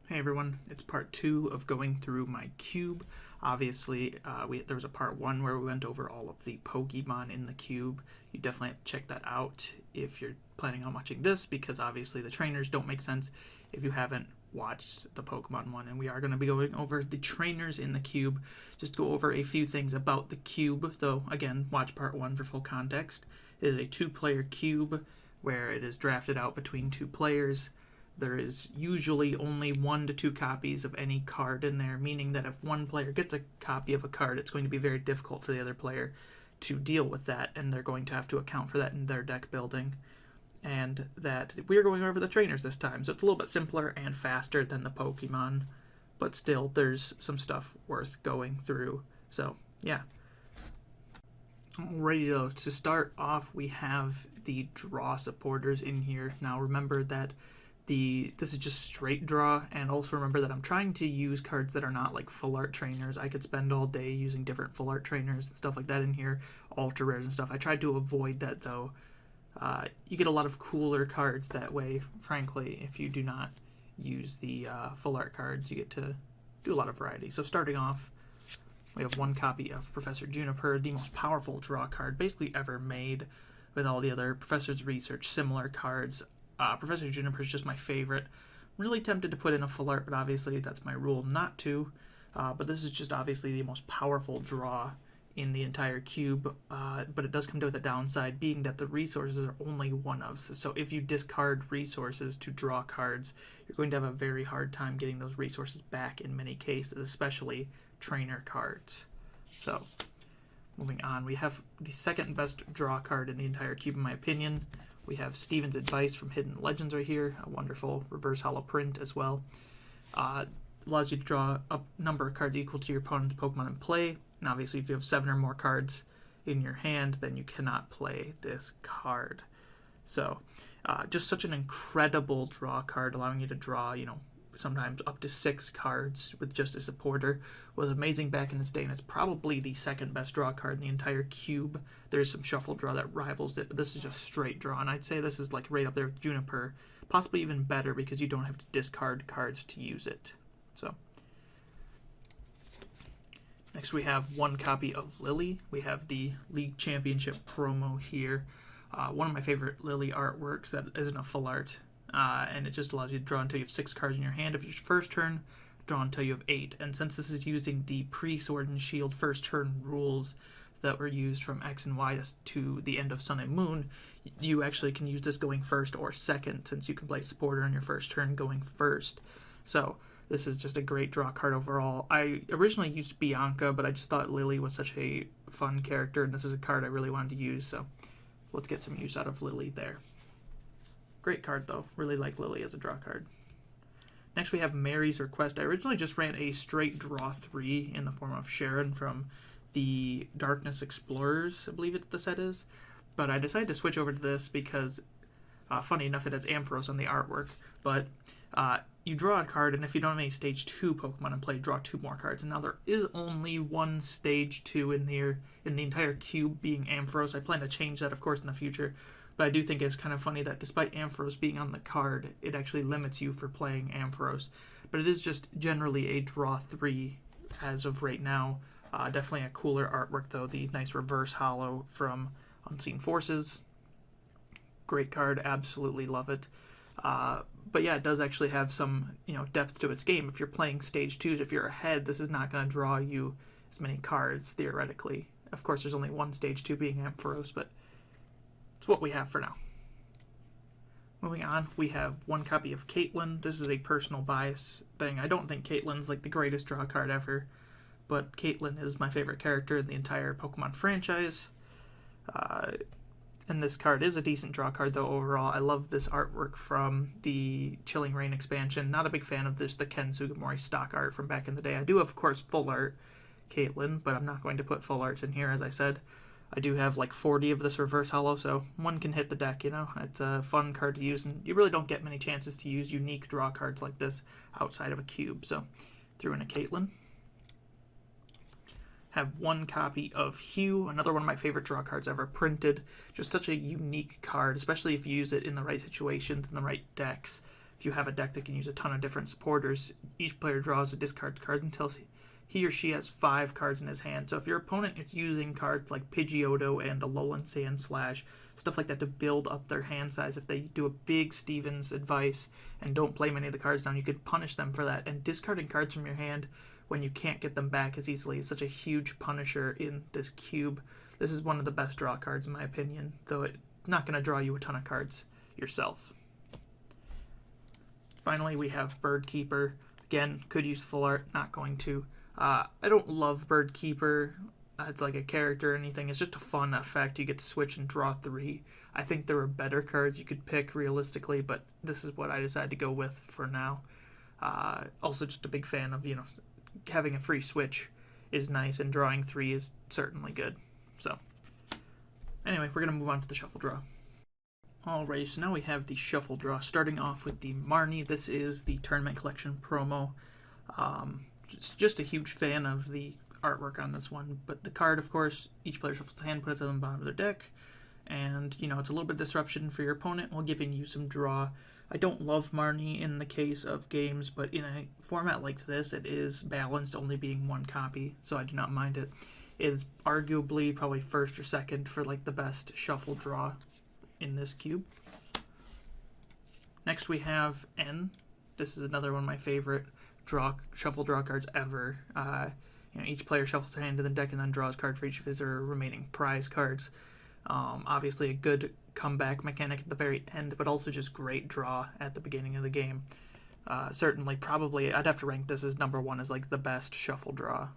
Hey everyone, it's part 2 of going through my cube. Obviously, there was a part 1 where we went over all of the Pokemon in the cube. You definitely have to check that out if you're planning on watching this, because obviously the trainers don't make sense if you haven't watched the Pokemon one. And we are going to be going over the trainers in the cube. Just go over a few things about the cube, though again, watch part 1 for full context. It is a 2-player cube where it is drafted out between 2 players. There is usually only 1 to 2 copies of any card in there, meaning that if one player gets a copy of a card, it's going to be very difficult for the other player to deal with that, and they're going to have to account for that in their deck building. And that we're going over the trainers this time, so it's a little bit simpler and faster than the Pokemon, but still there's some stuff worth going through. So yeah. Alrighty, to start off, we have the draw supporters in here. Now remember that this is just straight draw, and also remember that I'm trying to use cards that are not like full art trainers. I could spend all day using different full art trainers and stuff like that in here, ultra rares and stuff. I tried to avoid that though. You get a lot of cooler cards that way, frankly, if you do not use the full art cards. You get to do a lot of variety. So starting off, we have 1 copy of Professor Juniper, the most powerful draw card basically ever made, with all the other Professor's Research similar cards. Professor Juniper is just my favorite. I'm really tempted to put in a full art, but obviously that's my rule not to. But this is just obviously the most powerful draw in the entire cube, but it does come with a downside, being that the resources are only 1-ofs. So if you discard resources to draw cards, you're going to have a very hard time getting those resources back in many cases, especially trainer cards. So moving on, we have the second best draw card in the entire cube in my opinion. We have Steven's Advice from Hidden Legends right here, a wonderful reverse holo print as well. Allows you to draw a number of cards equal to your opponent's Pokemon in play. And obviously if you have 7 or more cards in your hand, then you cannot play this card. So just such an incredible draw card, allowing you to draw, sometimes up to 6 cards with just a supporter. Was amazing back in its day, and it's probably the second best draw card in the entire cube. There's some shuffle draw that rivals it, but this is just straight draw, and I'd say this is like right up there with Juniper, possibly even better because you don't have to discard cards to use it. So next we have 1 copy of Lily. We have the League Championship promo here. One of my favorite Lily artworks that isn't a full art. And it just allows you to draw until you have 6 cards in your hand. If your first turn, draw until you have 8. And since this is using the pre-Sword and Shield first turn rules that were used from X and Y to the end of Sun and Moon, you actually can use this going first or second, since you can play supporter on your first turn going first. So this is just a great draw card overall. I originally used Bianca, but I just thought Lily was such a fun character, and this is a card I really wanted to use, so let's get some use out of Lily there. Great card though, really like Lily as a draw card. Next we have Mary's Request. I originally just ran a straight draw 3 in the form of Sharon from the Darkness Explorers, I believe the set is. But I decided to switch over to this because, funny enough, it has Ampharos on the artwork. But you draw a card, and if you don't have any stage 2 Pokemon in play, draw 2 more cards. And now there is only 1 stage 2 in here, in the entire cube being Ampharos. I plan to change that, of course, in the future. But I do think it's kind of funny that despite Ampharos being on the card, it actually limits you for playing Ampharos. But it is just generally a draw 3 as of right now. Definitely a cooler artwork though, the nice reverse holo from Unseen Forces. Great card, absolutely love it. But yeah, it does actually have some depth to its game. If you're playing stage 2s, if you're ahead, this is not going to draw you as many cards, theoretically. Of course, there's only 1 stage 2 being Ampharos, but it's what we have for now. Moving on, we have 1 copy of Caitlyn. This is a personal bias thing. I don't think Caitlyn's like the greatest draw card ever, but Caitlyn is my favorite character in the entire Pokemon franchise. And this card is a decent draw card though overall. I love this artwork from the Chilling Reign expansion. Not a big fan of the Ken Sugimori stock art from back in the day. I do have, of course, full art Caitlyn, but I'm not going to put full arts in here, as I said. I do have like 40 of this reverse holo, so one can hit the deck, It's a fun card to use, and you really don't get many chances to use unique draw cards like this outside of a cube, so threw in a Caitlyn. Have 1 copy of Hugh, another one of my favorite draw cards ever printed. Just such a unique card, especially if you use it in the right situations, in the right decks. if you have a deck that can use a ton of different supporters, each player draws a discard card until he or she has 5 cards in his hand. So if your opponent is using cards like Pidgeotto and Alolan Sandslash, stuff like that to build up their hand size, if they do a big Steven's advice and don't play many of the cards down, you could punish them for that. And discarding cards from your hand when you can't get them back as easily is such a huge punisher in this cube. This is one of the best draw cards in my opinion, though it's not going to draw you a ton of cards yourself. Finally, we have Bird Keeper. Again, could use full art, not going to. I don't love Bird Keeper. It's like a character or anything. It's just a fun effect. You get to switch and draw 3. I think there are better cards you could pick realistically, but this is what I decided to go with for now. Also, just a big fan of, having a free switch is nice, and drawing 3 is certainly good. So, anyway, we're going to move on to the shuffle draw. Alright, so now we have the shuffle draw, starting off with the Marnie. This is the Tournament Collection promo. Just a huge fan of the artwork on this one, but the card, of course, each player shuffles a hand, puts it on the bottom of their deck, and, it's a little bit of disruption for your opponent while giving you some draw. I don't love Marnie in the case of games, but in a format like this, it is balanced, only being 1 copy, so I do not mind it. It is arguably probably first or second for, the best shuffle draw in this cube. Next we have N. This is another one of my favorite shuffle draw cards ever. Each player shuffles a hand to the deck and then draws a card for each of his or remaining prize cards. Obviously a good comeback mechanic at the very end, but also just great draw at the beginning of the game. Certainly, probably, I'd have to rank this as number 1 as the best shuffle draw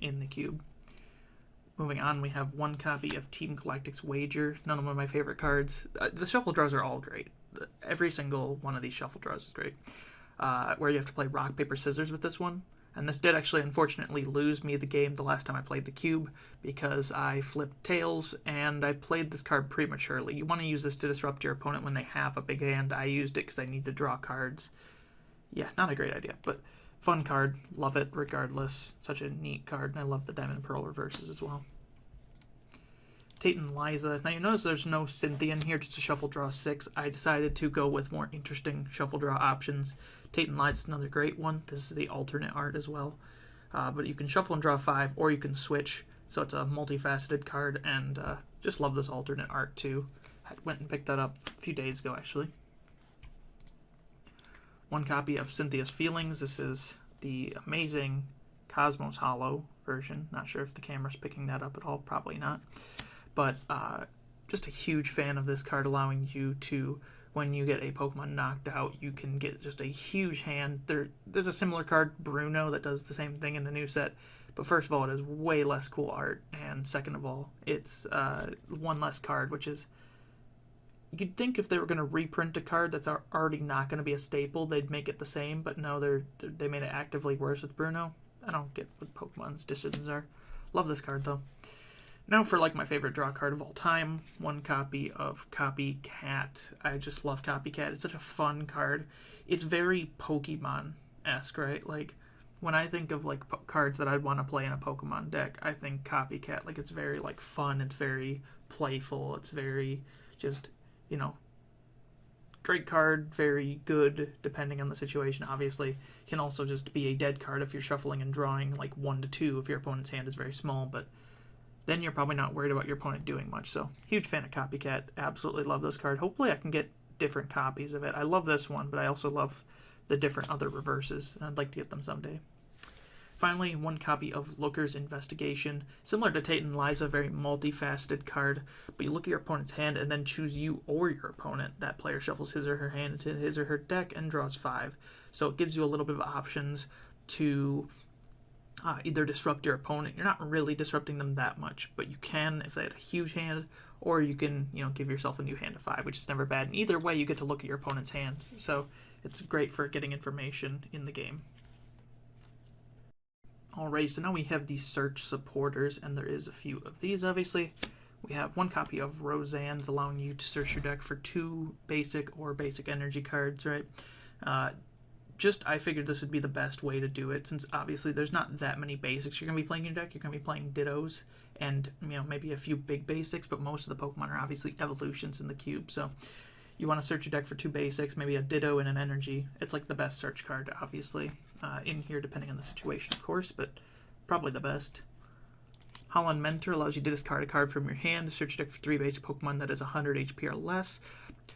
in the cube. Moving on, we have 1 copy of Team Galactic's Wager, another one of my favorite cards. The shuffle draws are all great. Every single one of these shuffle draws is great. Where you have to play rock, paper, scissors with this one. And this did actually, unfortunately, lose me the game the last time I played the cube, because I flipped tails and I played this card prematurely. You want to use this to disrupt your opponent when they have a big hand. I used it because I need to draw cards. Yeah, not a great idea, but fun card. Love it regardless. Such a neat card, and I love the Diamond and Pearl reverses as well. Tate and Liza. Now you notice there's no Cynthia in here, just a shuffle draw 6. I decided to go with more interesting shuffle draw options. Tate and Liza is another great one. This is the alternate art as well. But you can shuffle and draw 5, or you can switch. So it's a multifaceted card, and just love this alternate art too. I went and picked that up a few days ago actually. 1 copy of Cynthia's Feelings. This is the amazing Cosmos Hollow version. Not sure if the camera's picking that up at all. Probably not. But just a huge fan of this card, allowing you to, when you get a Pokemon knocked out, you can get just a huge hand. There's a similar card, Bruno, that does the same thing in the new set. But first of all, it has way less cool art. And second of all, it's 1 less card, which is... You'd think if they were going to reprint a card that's already not going to be a staple, they'd make it the same. But no, they made it actively worse with Bruno. I don't get what Pokemon's decisions are. Love this card, though. Now for my favorite draw card of all time, 1 copy of Copycat. I just love Copycat. It's such a fun card. It's very Pokemon-esque, right? When I think of cards that I'd want to play in a Pokemon deck, I think Copycat. It's very fun. It's very playful. It's very just, great card. Very good depending on the situation. Obviously, can also just be a dead card if you're shuffling and drawing 1 to 2 if your opponent's hand is very small, but then you're probably not worried about your opponent doing much. So, huge fan of Copycat. Absolutely love this card. Hopefully I can get different copies of it. I love this one, but I also love the different other reverses, and I'd like to get them someday. Finally, 1 copy of Looker's Investigation. Similar to Tate and Liza, very multifaceted card, but you look at your opponent's hand and then choose you or your opponent. That player shuffles his or her hand into his or her deck and draws 5. So it gives you a little bit of options to either disrupt your opponent. You're not really disrupting them that much, but you can if they had a huge hand, or you can, give yourself a new hand of 5, which is never bad. And either way, you get to look at your opponent's hand, so it's great for getting information in the game. Alright, so now we have the search supporters, and there is a few of these, obviously. We have 1 copy of Roseanne's, allowing you to search your deck for 2 basic or basic energy cards, right? I figured this would be the best way to do it, since obviously there's not that many basics you're going to be playing in your deck. You're going to be playing Dittos and, maybe a few big basics, but most of the Pokemon are obviously evolutions in the cube, so You want to search your deck for 2 basics, maybe a Ditto and an Energy. It's like the best search card, obviously, in here, depending on the situation, of course, but probably the best. Holland Mentor allows you to discard a card from your hand, search your deck for 3 basic Pokemon that is 100 HP or less,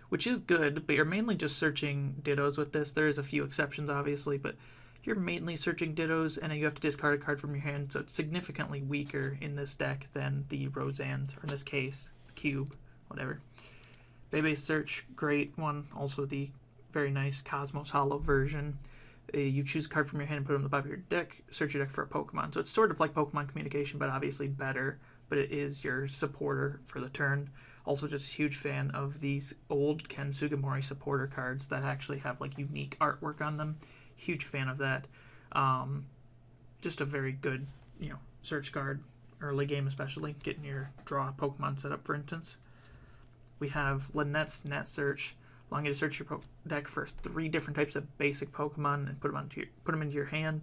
which is good, but you're mainly just searching Dittos with this. There is a few exceptions, obviously, but you're mainly searching Dittos, and you have to discard a card from your hand, so it's significantly weaker in this deck than the Roseanne's, or in this case, Cube, whatever. Base Search, great one. Also the very nice Cosmos Hollow version. You choose a card from your hand and put it on the bottom of your deck, search your deck for a Pokemon. So it's sort of like Pokemon Communication, but obviously better, but it is your supporter for the turn. Also just a huge fan of these old Ken Sugimori supporter cards that actually have like unique artwork on them. Huge fan of that. Just a very good, search card, early game especially, getting your draw Pokemon set up, for instance. We have Lynette's Net Search, allowing you to search your deck for 3 different types of basic Pokemon and put them into your hand.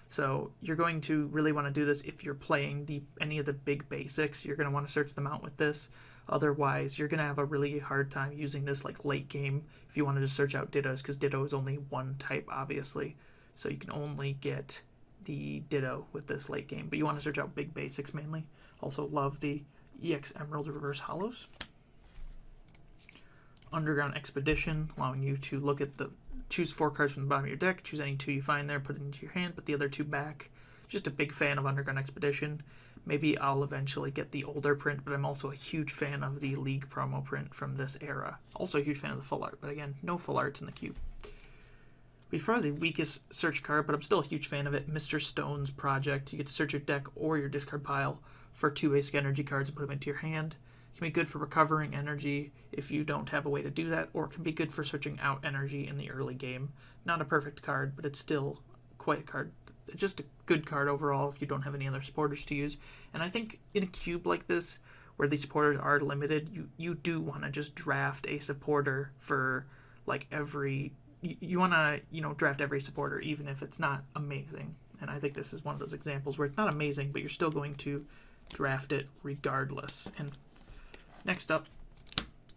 So you're going to really want to do this if you're playing any of the big basics. You're going to want to search them out with this. Otherwise, you're going to have a really hard time using this like late game if you want to just search out Dittos, because Ditto is only one type, obviously. So you can only get the Ditto with this late game. But you want to search out big basics mainly. Also love the EX Emerald Reverse Hollows. Underground Expedition, allowing you to choose 4 cards from the bottom of your deck, choose any 2 you find there, put it into your hand, put the other 2 back. Just a big fan of Underground Expedition. Maybe I'll eventually get the older print, but I'm also a huge fan of the League promo print from this era. Also a huge fan of the full art, but again, no full arts in the cube. We've probably the weakest search card, but I'm still a huge fan of it, Mr. Stone's Project. You get to search your deck or your discard pile for 2 basic energy cards and put them into your hand. It can be good for recovering energy if you don't have a way to do that, or it can be good for searching out energy in the early game. Not a perfect card, but it's still quite a card. It's just a good card overall if you don't have any other supporters to use. And I think in a cube like this, where the supporters are limited, you do want to just draft a supporter for like every... You want to, draft every supporter, even if it's not amazing. And I think this is one of those examples where it's not amazing, but you're still going to draft it regardless. And next up,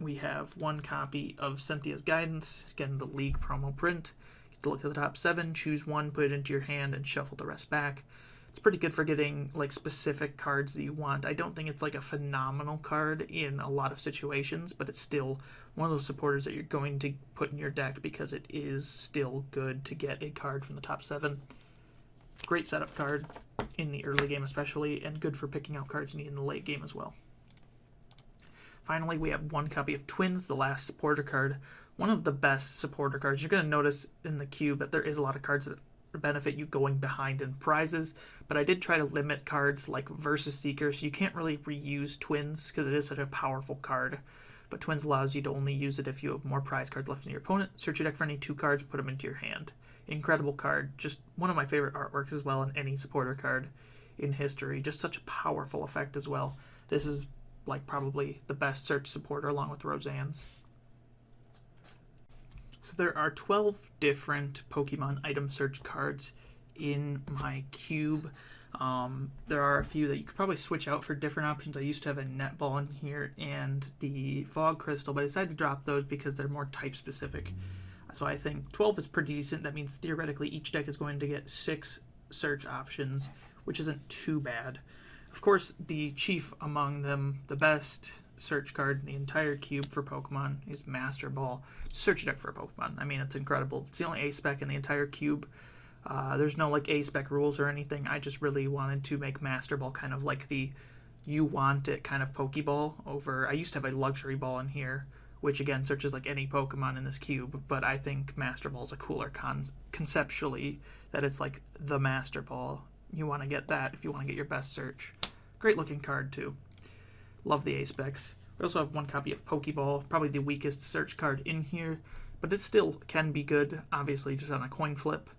we have 1 copy of Cynthia's Guidance. Again, the League promo print. Get to look at the top 7, choose 1, put it into your hand, and shuffle the rest back. It's pretty good for getting like specific cards that you want. I don't think it's like a phenomenal card in a lot of situations, but it's still one of those supporters that you're going to put in your deck because it is still good to get a card from the top 7. Great setup card in the early game especially, and good for picking out cards you need in the late game as well. Finally, we have 1 copy of Twins, the last supporter card. One of the best supporter cards. You're going to notice in the cube that there is a lot of cards that benefit you going behind in prizes, but I did try to limit cards like Versus Seeker, so you can't really reuse Twins because it is such a powerful card. But Twins allows you to only use it if you have more prize cards left in your opponent. Search your deck for any 2 cards, put them into your hand. Incredible card. Just one of my favorite artworks as well in any supporter card in history. Just such a powerful effect as well. This is like probably the best search supporter along with Roseanne's. So there are 12 different Pokemon item search cards in my cube. There are a few that you could probably switch out for different options. I used to have a Netball in here and the Fog Crystal, but I decided to drop those because they're more type specific. So I think 12 is pretty decent. That means theoretically each deck is going to get 6 search options, which isn't too bad. Of course, the chief among them, the best search card in the entire cube for Pokemon is Master Ball. Search your deck for a Pokemon. I mean, it's incredible. It's the only A-Spec in the entire cube. There's no like A-Spec rules or anything. I just really wanted to make Master Ball kind of like the you want it kind of Pokeball over... I used to have a Luxury Ball in here, which again searches like any Pokemon in this cube, but I think Master Ball is a cooler conceptually, that it's like the Master Ball. You want to get that if you want to get your best search. Great looking card too. Love the A-Specs. We also have 1 copy of Pokeball, probably the weakest search card in here, but it still can be good, obviously just on a coin flip.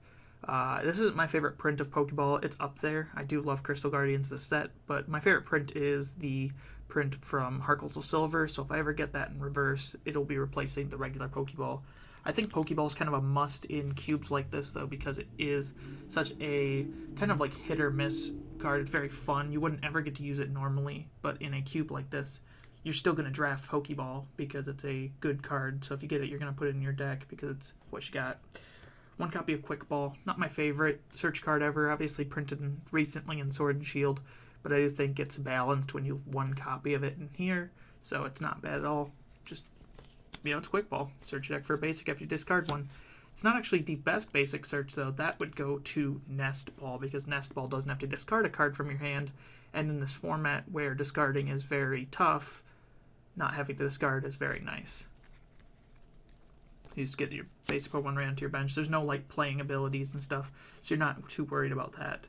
This isn't my favorite print of Pokeball. It's up there. I do love Crystal Guardians, the set, but my favorite print is the print from Heart Gold Soul Silver, so if I ever get that in reverse, it'll be replacing the regular Pokeball. I think Pokeball is kind of a must in cubes like this, though, because it is such a kind of like hit or miss card. It's very fun. You wouldn't ever get to use it normally, but in a cube like this, you're still going to draft Pokeball because it's a good card. So if you get it, you're going to put it in your deck because it's what you got. One copy of Quick Ball, not my favorite search card ever, obviously printed recently in Sword and Shield, but I do think it's balanced when you have one copy of it in here, so it's not bad at all. Just, it's Quick Ball. Search your deck for a basic after you discard one. It's not actually the best basic search, though. That would go to Nest Ball, because Nest Ball doesn't have to discard a card from your hand, and in this format where discarding is very tough, not having to discard is very nice. You just get your basic Pokemon right onto your bench. There's no playing abilities and stuff, so you're not too worried about that.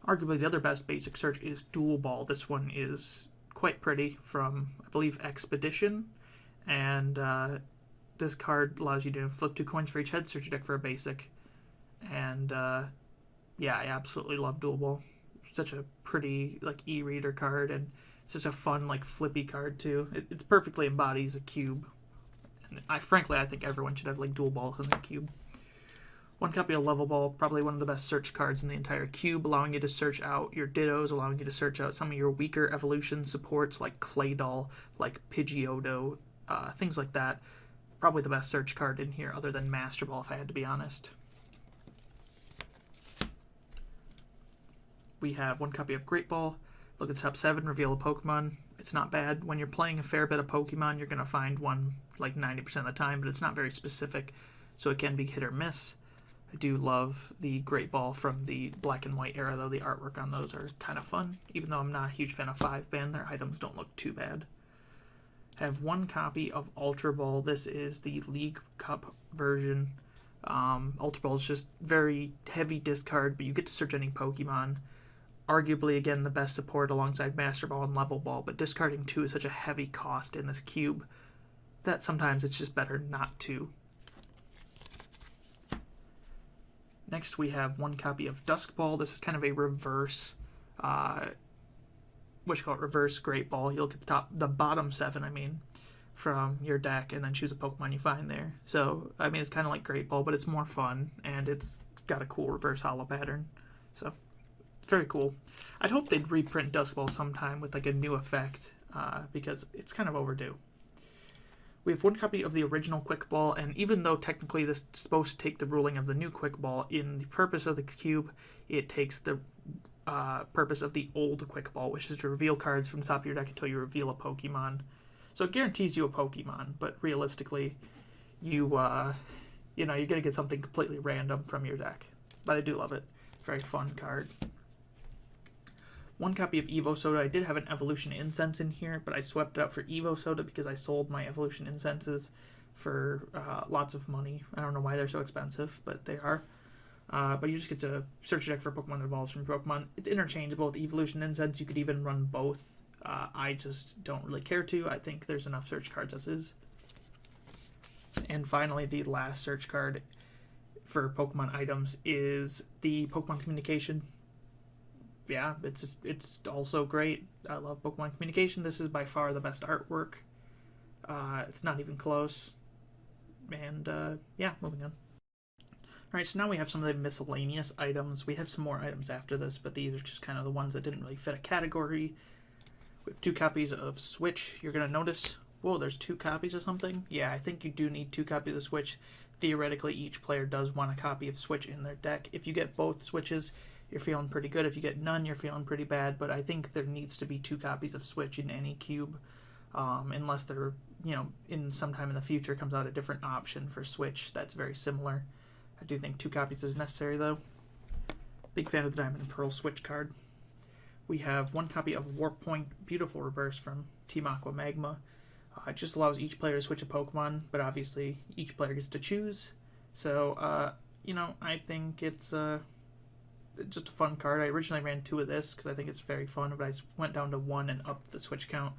Arguably, the other best basic search is Dual Ball. This one is quite pretty from, I believe, Expedition, and this card allows you to flip 2 coins for each head, search your deck for a basic, and yeah, I absolutely love Dual Ball. Such a pretty e-reader card, and it's such a fun flippy card too. It perfectly embodies a cube. And frankly, I think everyone should have Dual Balls in their cube. One copy of Level Ball, probably one of the best search cards in the entire cube, allowing you to search out your Dittos, allowing you to search out some of your weaker evolution supports like Claydol, like Pidgeotto, things like that. Probably the best search card in here, other than Master Ball, if I had to be honest. We have one copy of Great Ball. Look at the top 7, reveal a Pokemon. It's not bad. When you're playing a fair bit of Pokemon, you're going to find one 90% of the time, but it's not very specific, so it can be hit or miss. I do love the Great Ball from the black and white era, though. The artwork on those are kind of fun. Even though I'm not a huge fan of 5-band, their items don't look too bad. I have one copy of Ultra Ball. This is the League Cup version. Ultra Ball is just very heavy discard, but you get to search any Pokemon. Arguably, again, the best support alongside Master Ball and Level Ball, but discarding 2 is such a heavy cost in this cube that sometimes it's just better not to. Next, we have one copy of Dusk Ball. This is kind of a reverse, reverse Great Ball. You look at the bottom 7, from your deck, and then choose a Pokemon you find there. So, it's kind of like Great Ball, but it's more fun, and it's got a cool reverse holo pattern. So, very cool. I'd hope they'd reprint Dusk Ball sometime with a new effect, because it's kind of overdue. We have one copy of the original Quick Ball, and even though technically this is supposed to take the ruling of the new Quick Ball, in the purpose of the cube, it takes the purpose of the old Quick Ball, which is to reveal cards from the top of your deck until you reveal a Pokemon. So it guarantees you a Pokemon, but realistically, you're going to get something completely random from your deck. But I do love it. Very fun card. One copy of Evo Soda. I did have an Evolution Incense in here, but I swept it out for Evo Soda because I sold my Evolution Incenses for lots of money. I don't know why they're so expensive, but they are. But you just get to search your deck for Pokemon that evolves from Pokemon. It's interchangeable with Evolution Incense. You could even run both. I just don't really care to. I think there's enough search cards as is. And finally, the last search card for Pokemon items is the Pokemon Communication. Yeah, it's also great. I love Pokemon Communication. This is by far the best artwork. It's not even close. And yeah, moving on. Alright, so now we have some of the miscellaneous items. We have some more items after this, but these are just kind of the ones that didn't really fit a category. We have 2 copies of Switch. You're going to notice, whoa, there's 2 copies of something? Yeah, I think you do need 2 copies of Switch. Theoretically, each player does want a copy of Switch in their deck. If you get both Switches, you're feeling pretty good. If you get none, you're feeling pretty bad. But I think there needs to be 2 copies of Switch in any cube, unless there, in some time in the future comes out a different option for Switch that's very similar. I do think 2 copies is necessary, though. Big fan of the Diamond and Pearl Switch card. We have 1 copy of Warp Point, beautiful reverse from Team Aqua Magma. It just allows each player to switch a Pokemon, but obviously each player gets to choose. So, I think it's just a fun card. I originally ran 2 of this because I think it's very fun, but I went down to 1 and upped the switch count.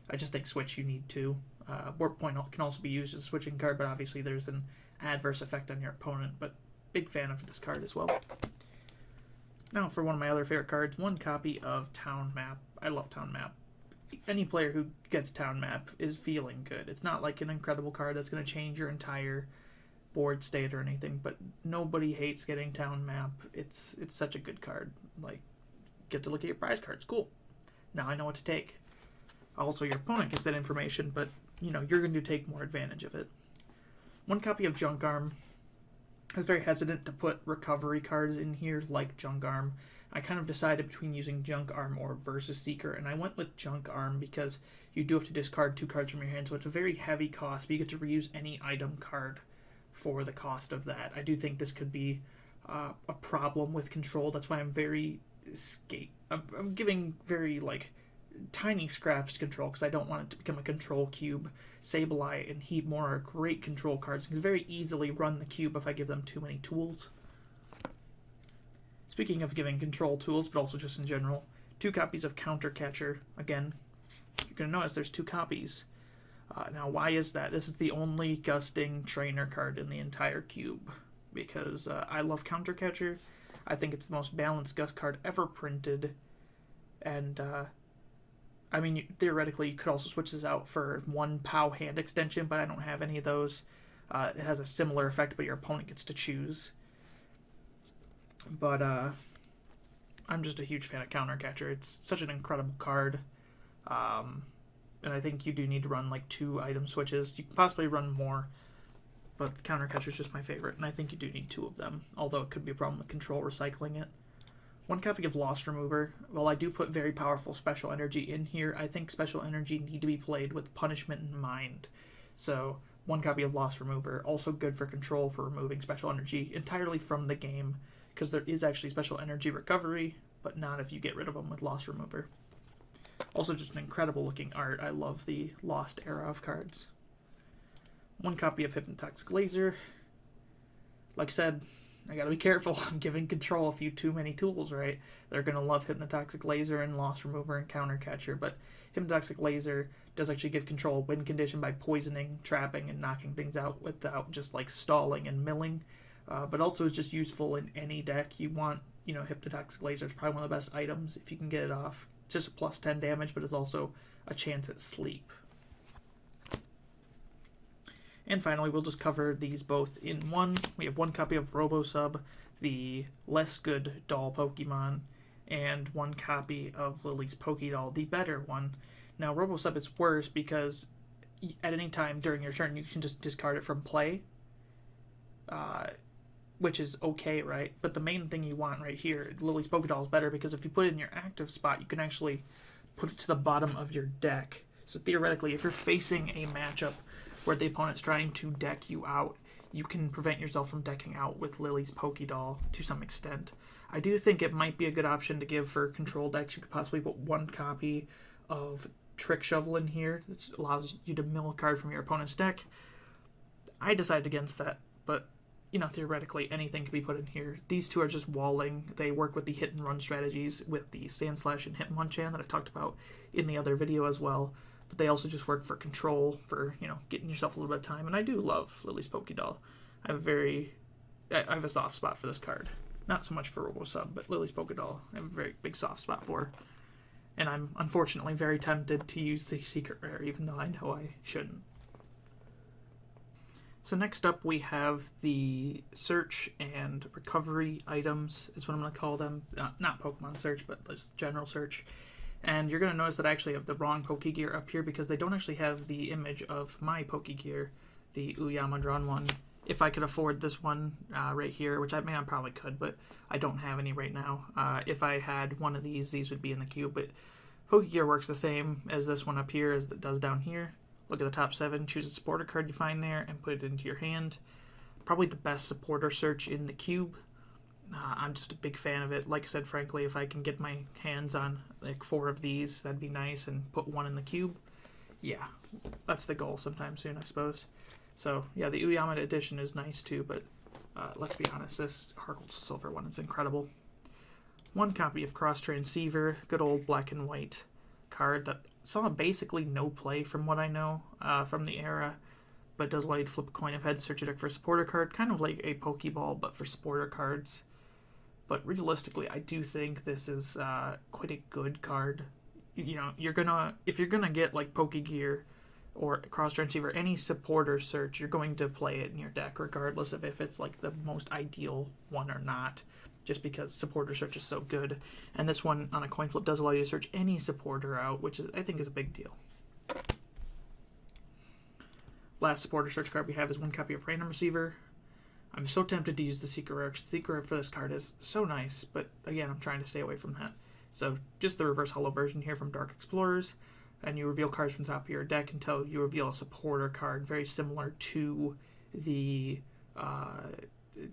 I just think Switch you need 2. Warp Point can also be used as a switching card, but obviously there's an adverse effect on your opponent, but big fan of this card as well. Now for one of my other favorite cards, 1 copy of Town Map. I love Town Map. Any player who gets Town Map is feeling good. It's not like an incredible card that's going to change your entire board state or anything, but nobody hates getting Town Map. It's such a good card. Get to look at your prize cards. Cool. Now I know what to take. Also, your opponent gets that information, but, you know, you're going to take more advantage of it. One copy of Junk Arm. I was very hesitant to put recovery cards in here like Junk Arm. I kind of decided between using Junk Arm or Versus Seeker, and I went with Junk Arm because you do have to discard 2 cards from your hand, so it's a very heavy cost, but you get to reuse any item card for the cost of that. I do think this could be a problem with control. That's why I'm very I'm giving very, like, tiny scraps to control because I don't want it to become a control cube. Sableye and Heatmore are great control cards. You can very easily run the cube if I give them too many tools. Speaking of giving control tools, but also just in general, 2 copies of Countercatcher. Again, you're going to notice there's 2 copies. Now, why is that? This is the only Gusting trainer card in the entire cube because I love Countercatcher. I think it's the most balanced Gust card ever printed, and I mean, theoretically, you could also switch this out for 1 POW hand extension, but I don't have any of those. It has a similar effect, but your opponent gets to choose. But I'm just a huge fan of Countercatcher. It's such an incredible card. And I think you do need to run like 2 item switches. You can possibly run more, but Countercatcher is just my favorite, and I think you do need 2 of them, although it could be a problem with control recycling it. 1 copy of Lost Remover. While I do put very powerful Special Energy in here, I think Special Energy need to be played with punishment in mind. So 1 copy of Lost Remover, also good for control for removing Special Energy entirely from the game, because there is actually Special Energy recovery, but not if you get rid of them with Lost Remover. Also just an incredible looking art. I love the Lost era of cards. 1 copy of Hypnotoxic Laser. Like I said, I gotta be careful. I'm giving control a few too many tools, right? They're gonna love Hypnotoxic Laser and Lost Remover and Countercatcher, but Hypnotoxic Laser does actually give control of win condition by poisoning, trapping, and knocking things out without just like stalling and milling. But also is just useful in any deck. You want, you know, Hypnotoxic Laser is probably one of the best items if you can get it off. It's just a plus 10 damage, but it's also a chance at sleep. And finally, we'll just cover these both in one. We have 1 copy of Robosub, the less good doll Pokemon, and 1 copy of Lily's Pokédoll, the better one. Now, Robosub is worse because at any time during your turn, you can just discard it from play, which is okay, right? But the main thing you want right here, Lily's Pokédoll is better because if you put it in your active spot, you can actually put it to the bottom of your deck. So theoretically, if you're facing a matchup where the opponent's trying to deck you out, you can prevent yourself from decking out with Lily's Pokédoll to some extent. I do think it might be a good option to give for control decks. You could possibly put 1 copy of Trick Shovel in here. That allows you to mill a card from your opponent's deck. I decided against that, but you know, theoretically anything can be put in here. These 2 are just walling. They work with the hit and run strategies with the Sandslash and Hitmonchan that I talked about in the other video as well. But they also just work for control, for, you know, getting yourself a little bit of time. And I do love Lily's Pokédoll. I have a soft spot for this card. Not so much for Robosub, but Lily's Pokédoll I have a very big soft spot for. And I'm unfortunately very tempted to use the Secret Rare, even though I know I shouldn't. So next up we have the search and recovery items, is what I'm going to call them. Not Pokemon search, but just general search. And you're going to notice that I actually have the wrong Pokegear up here because they don't actually have the image of my Pokegear, the Uyama drawn one. If I could afford this one right here, which I mean I probably could, but I don't have any right now. If I had one of these would be in the queue, but Pokegear works the same as this one up here as it does down here. Look at the top 7, choose a supporter card you find there, and put it into your hand. Probably the best supporter search in the cube. I'm just a big fan of it. Like I said, frankly, if I can get my hands on like 4 of these, that'd be nice, and put 1 in the cube. Yeah, that's the goal sometime soon, I suppose. So, yeah, the Uyama edition is nice too, but let's be honest, this Harkle Silver one is incredible. 1 copy of Cross Transceiver, good old black and white card that saw basically no play from what I know from the era, but does allow you to flip a coin of heads, search a deck for a supporter card, kind of like a Pokeball, but for supporter cards. But realistically, I do think this is quite a good card. You know, if you're gonna get like Pokegear or Cross Transceiver, any supporter search, you're going to play it in your deck, regardless of if it's like the most ideal one or not, just because supporter search is so good. And this one on a coin flip does allow you to search any supporter out, which is, I think, is a big deal. last supporter search card we have is one copy of Random Receiver. I'm so tempted to use the Secret Rare, because the Secret Rare for this card is so nice, but again, I'm trying to stay away from that. So just the reverse holo version here from Dark Explorers, and you reveal cards from the top of your deck until you reveal a supporter card, very similar to the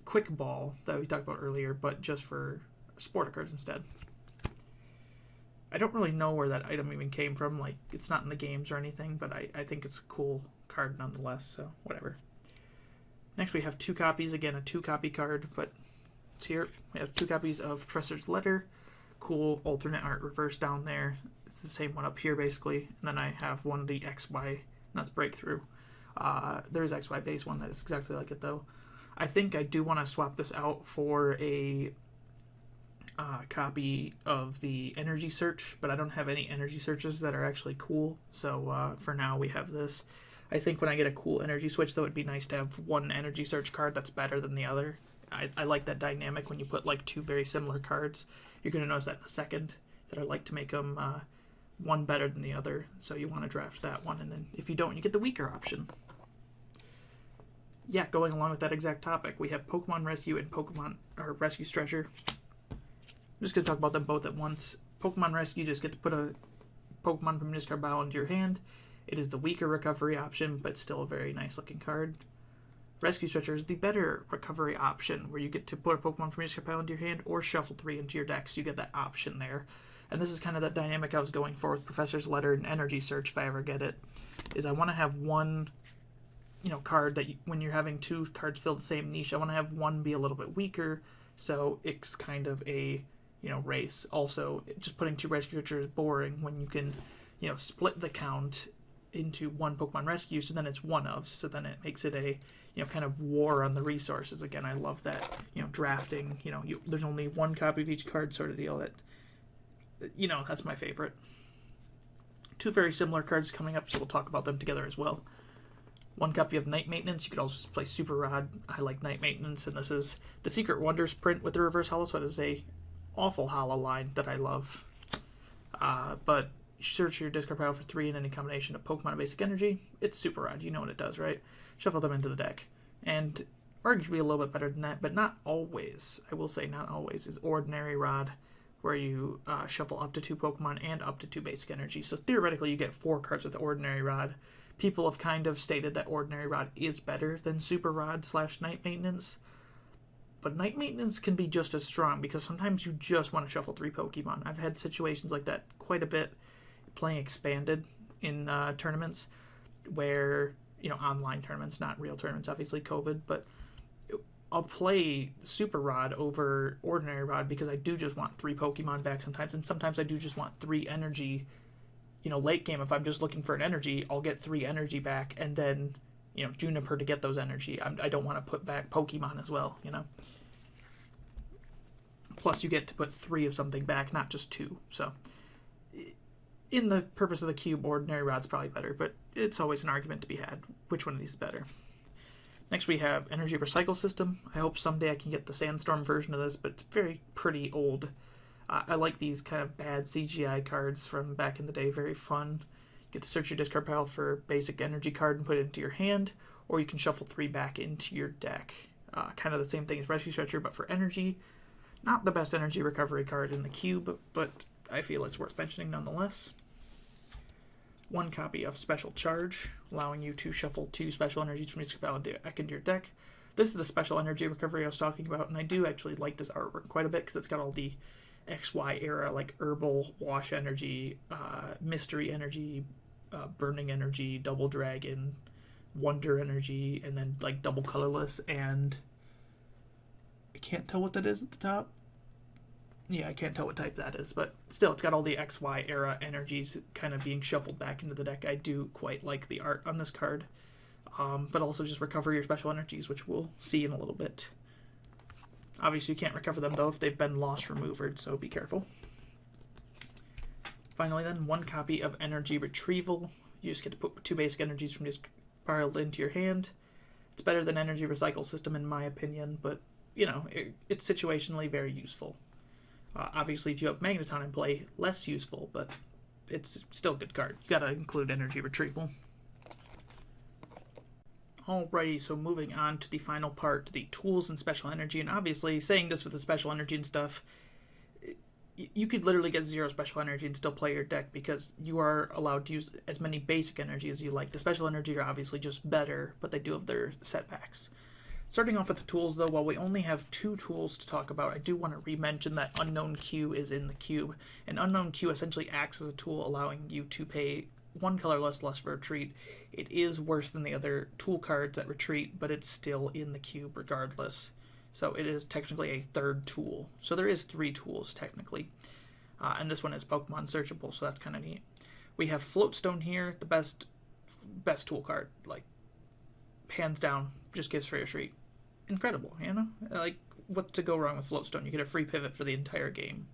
Quick Ball that we talked about earlier, but just for supporter cards instead. I don't really know where that item even came from, like, it's not in the games or anything, but I think it's a cool card nonetheless, so whatever. Next we have 2 copies, again a 2-copy card, but it's here. We have 2 copies of Professor's Letter, cool alternate art reverse down there. It's the same one up here basically, and then I have one of the XY, that's Breakthrough. There's XY base one that is exactly like it though. I think I do want to swap this out for a copy of the Energy Search, but I don't have any Energy Searches that are actually cool, so for now we have this. I think when I get a cool Energy Switch, though, it'd be nice to have one Energy Search card that's better than the other. I like that dynamic when you put like 2 very similar cards. You're going to notice that in a second, that I like to make them one better than the other, so you want to draft that one, and then if you don't, you get the weaker option. Yeah, going along with that exact topic, we have Pokemon Rescue and Rescue's Treasure. I'm just going to talk about them both at once. Pokemon Rescue, just get to put a Pokemon from your discard pile into your hand. It is the weaker recovery option, but still a very nice looking card. Rescue Stretcher is the better recovery option, where you get to put a Pokemon from your discard pile into your hand or shuffle 3 into your deck, so you get that option there. And this is kind of that dynamic I was going for with Professor's Letter and Energy Search, if I ever get it, is I want to have one, card that when you're having 2 cards fill the same niche, I want to have one be a little bit weaker, so it's kind of a, race. Also, just putting 2 Rescue Stretchers is boring when you can, split the count into 1 Pokemon Rescue, so then it's one of, so then it makes it a kind of war on the resources. Again, I love that, drafting, there's only 1 copy of each card sort of deal. That that's my favorite. 2 very similar cards coming up, so we'll talk about them together as well. 1 copy of Night Maintenance. You could also just play Super Rod. I like Night Maintenance, and this is the Secret Wonders print with the reverse holo, so it is a awful holo line that I love. But search your discard pile for 3 in any combination of Pokemon and Basic Energy. It's Super Rod. You know what it does, right? Shuffle them into the deck. And arguably a little bit better than that, but not always. I will say not always, is Ordinary Rod, where you shuffle up to 2 Pokemon and up to 2 Basic Energy. So theoretically, you get 4 cards with Ordinary Rod. People have kind of stated that Ordinary Rod is better than Super Rod / Night Maintenance. But Night Maintenance can be just as strong, because sometimes you just want to shuffle 3 Pokemon. I've had situations like that quite a bit playing Expanded in tournaments, where, online tournaments, not real tournaments, obviously COVID, but I'll play Super Rod over Ordinary Rod because I do just want 3 Pokemon back sometimes, and sometimes I do just want 3 energy. Late game, if I'm just looking for an energy, I'll get 3 energy back, and then, Juniper to get those energy. I don't want to put back Pokemon as well, Plus, you get to put 3 of something back, not just 2. So, in the purpose of the cube, Ordinary Rod's probably better, but it's always an argument to be had. Which one of these is better? Next, we have Energy Recycle System. I hope someday I can get the Sandstorm version of this, but it's pretty old. I like these kind of bad CGI cards from back in the day. Very fun. You get to search your discard pile for Basic Energy card and put it into your hand, or you can shuffle 3 back into your deck. Kind of the same thing as Rescue Stretcher, but for energy. Not the best energy recovery card in the cube, but I feel it's worth mentioning nonetheless. 1 copy of Special Charge, allowing you to shuffle 2 special energies from your discard pile back into your deck. This is the special energy recovery I was talking about, and I do actually like this artwork quite a bit because it's got all the XY era, like Herbal, Wash Energy, Mystery Energy, Burning Energy, Double Dragon, Wonder Energy, and then like Double Colorless, and I can't tell what that is at the top. Yeah, I can't tell what type that is, but still, it's got all the XY era energies kind of being shuffled back into the deck. I do quite like the art on this card, but also just recover your special energies, which we'll see in a little bit. Obviously, you can't recover them, though, if they've been lost or removed, so be careful. Finally, then, 1 copy of Energy Retrieval. You just get to put 2 basic energies from this pile into your hand. It's better than Energy Recycle System, in my opinion, but, it's situationally very useful. Obviously, if you have Magneton in play, less useful, but it's still a good card. You gotta include Energy Retrieval. Alrighty, so moving on to the final part, the tools and special energy, and obviously saying this with the special energy and stuff, you could literally get 0 special energy and still play your deck because you are allowed to use as many basic energy as you like. The special energy are obviously just better, but they do have their setbacks. Starting off with the tools, though, while we only have 2 tools to talk about, I do want to re-mention that Unknown Q is in the cube. And Unknown Q essentially acts as a tool allowing you to pay 1 colorless less for retreat. It is worse than the other tool cards that retreat, but it's still in the cube regardless. So it is technically a 3rd tool. So there is 3 tools technically. And this one is Pokemon searchable, so that's kind of neat. We have Floatstone here, the best tool card. Like, hands down, just gives free retreat. Incredible, you know? Like, what's to go wrong with Floatstone? You get a free pivot for the entire game.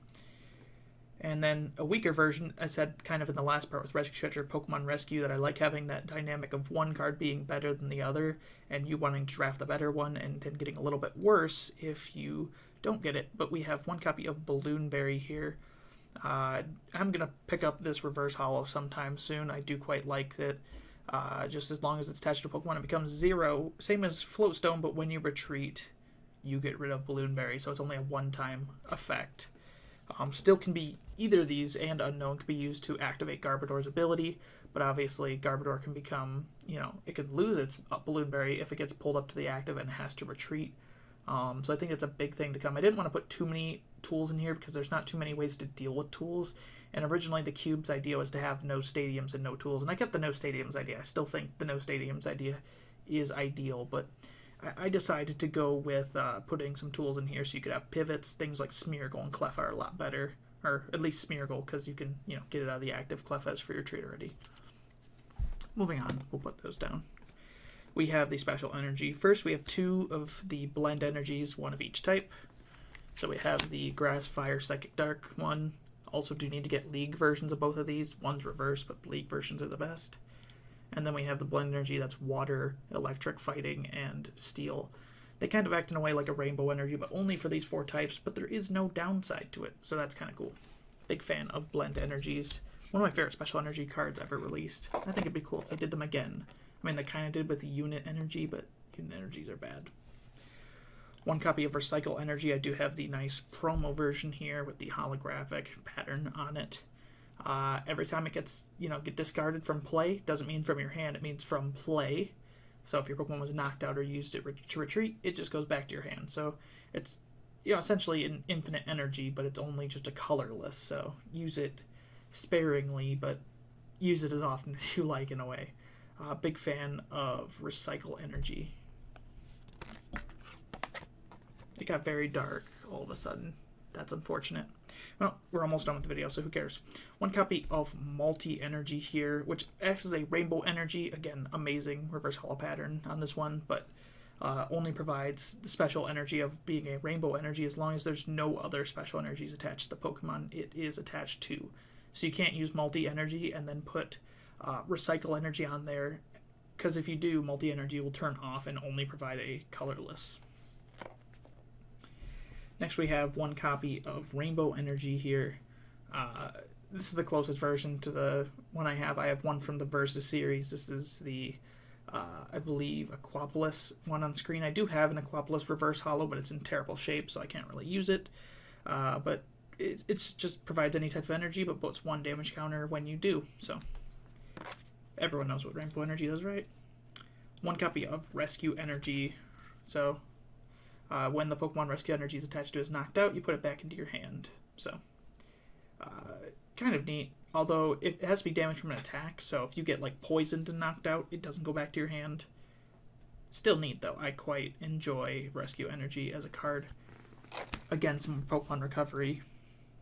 And then a weaker version, I said kind of in the last part with Rescue Stretcher, Pokemon Rescue, that I like having that dynamic of one card being better than the other, and you wanting to draft the better one, and then getting a little bit worse if you don't get it. But we have 1 copy of Balloonberry here. I'm going to pick up this Reverse Hollow sometime soon. I do quite like it. Just as long as it's attached to Pokemon, it becomes 0. Same as Floatstone, but when you retreat, you get rid of Balloonberry, so it's only a one-time effect. Still can be either of these, and Unknown can be used to activate Garbodor's ability, but obviously Garbodor can become, it could lose its Balloonberry if it gets pulled up to the active and has to retreat. So I think it's a big thing to come. I didn't want to put too many tools in here because there's not too many ways to deal with tools, and originally the cube's idea was to have no stadiums and no tools, and I kept the no stadiums idea. I still think the no stadiums idea is ideal, but I decided to go with putting some tools in here so you could have pivots. Things like Smeargle and Clef are a lot better, or at least Smeargle, because you can get it out of the active. Clef has free retreat already. Moving on, we'll put those down. We have the special energy. First, we have 2 of the blend energies, 1 of each type. So we have the Grass, Fire, Psychic, Dark one. Also do need to get League versions of both of these. One's reverse, but the League versions are the best. And then we have the blend energy, that's Water, Electric, Fighting, and Steel. They kind of act in a way like a rainbow energy, but only for these 4 types, but there is no downside to it, so that's kind of cool. Big fan of blend energies. One of my favorite special energy cards ever released. I think it'd be cool if they did them again. I mean, they kind of did with the unit energy, but unit energies are bad. 1 copy of Recycle Energy. I do have the nice promo version here with the holographic pattern on it. Every time it gets, get discarded from play, doesn't mean from your hand, it means from play. So if your Pokemon was knocked out or used it to retreat, it just goes back to your hand. So it's, essentially an infinite energy, but it's only just a colorless. So use it sparingly, but use it as often as you like in a way. Big fan of Recycle Energy. It got very dark all of a sudden. That's unfortunate. Well, we're almost done with the video, so who cares? 1 copy of Multi-Energy here, which acts as a rainbow energy. Again, amazing reverse holo pattern on this one, but only provides the special energy of being a rainbow energy as long as there's no other special energies attached to the Pokemon it is attached to. So you can't use Multi-Energy and then put Recycle Energy on there, because if you do, Multi-Energy will turn off and only provide a colorless. Next we have 1 copy of Rainbow Energy here. This is the closest version to the one I have. I have one from the Versus series. This is the, I believe, Aquapolis one on screen. I do have an Aquapolis Reverse Holo, but it's in terrible shape, so I can't really use it. But it's just provides any type of energy, but puts 1 damage counter when you do. So everyone knows what Rainbow Energy does, right? 1 copy of Rescue Energy. So when the Pokemon Rescue Energy is attached to is knocked out, you put it back into your hand. So, kind of neat. Although, it has to be damaged from an attack, so if you get, poisoned and knocked out, it doesn't go back to your hand. Still neat, though. I quite enjoy Rescue Energy as a card. Again, some Pokemon recovery,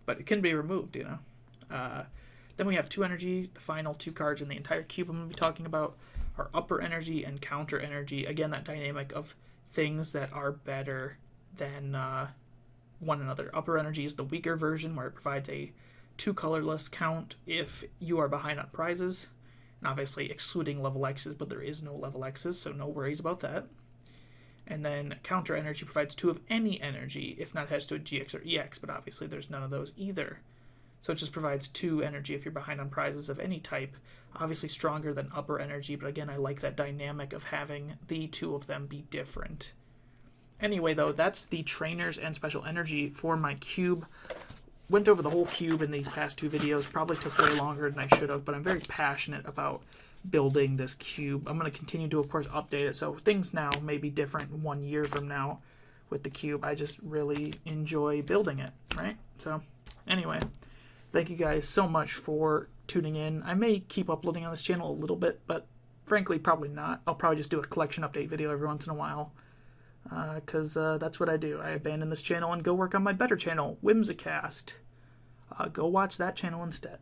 but it can be removed, Then we have 2 energy. The final 2 cards in the entire cube I'm going to be talking about are Upper Energy and Counter Energy. Again, that dynamic of things that are better than one another. Upper Energy is the weaker version, where it provides a 2 colorless count if you are behind on prizes, and obviously excluding level X's, but there is no level X's, so no worries about that. And then Counter Energy provides 2 of any energy if not attached to a GX or EX, but obviously there's none of those either. So it just provides 2 energy if you're behind on prizes of any type. Obviously stronger than upper energy, but again, I like that dynamic of having the 2 of them be different. Anyway, though, that's the trainers and special energy for my cube. Went over the whole cube in these past 2 videos. Probably took way longer than I should have, but I'm very passionate about building this cube. I'm going to continue to, of course, update it. So things now may be different 1 year from now with the cube. I just really enjoy building it, right? So anyway, thank you guys so much for tuning in. I may keep uploading on this channel a little bit, but frankly, probably not. I'll probably just do a collection update video every once in a while, because that's what I do. I abandon this channel and go work on my better channel, Whimsicast. Go watch that channel instead.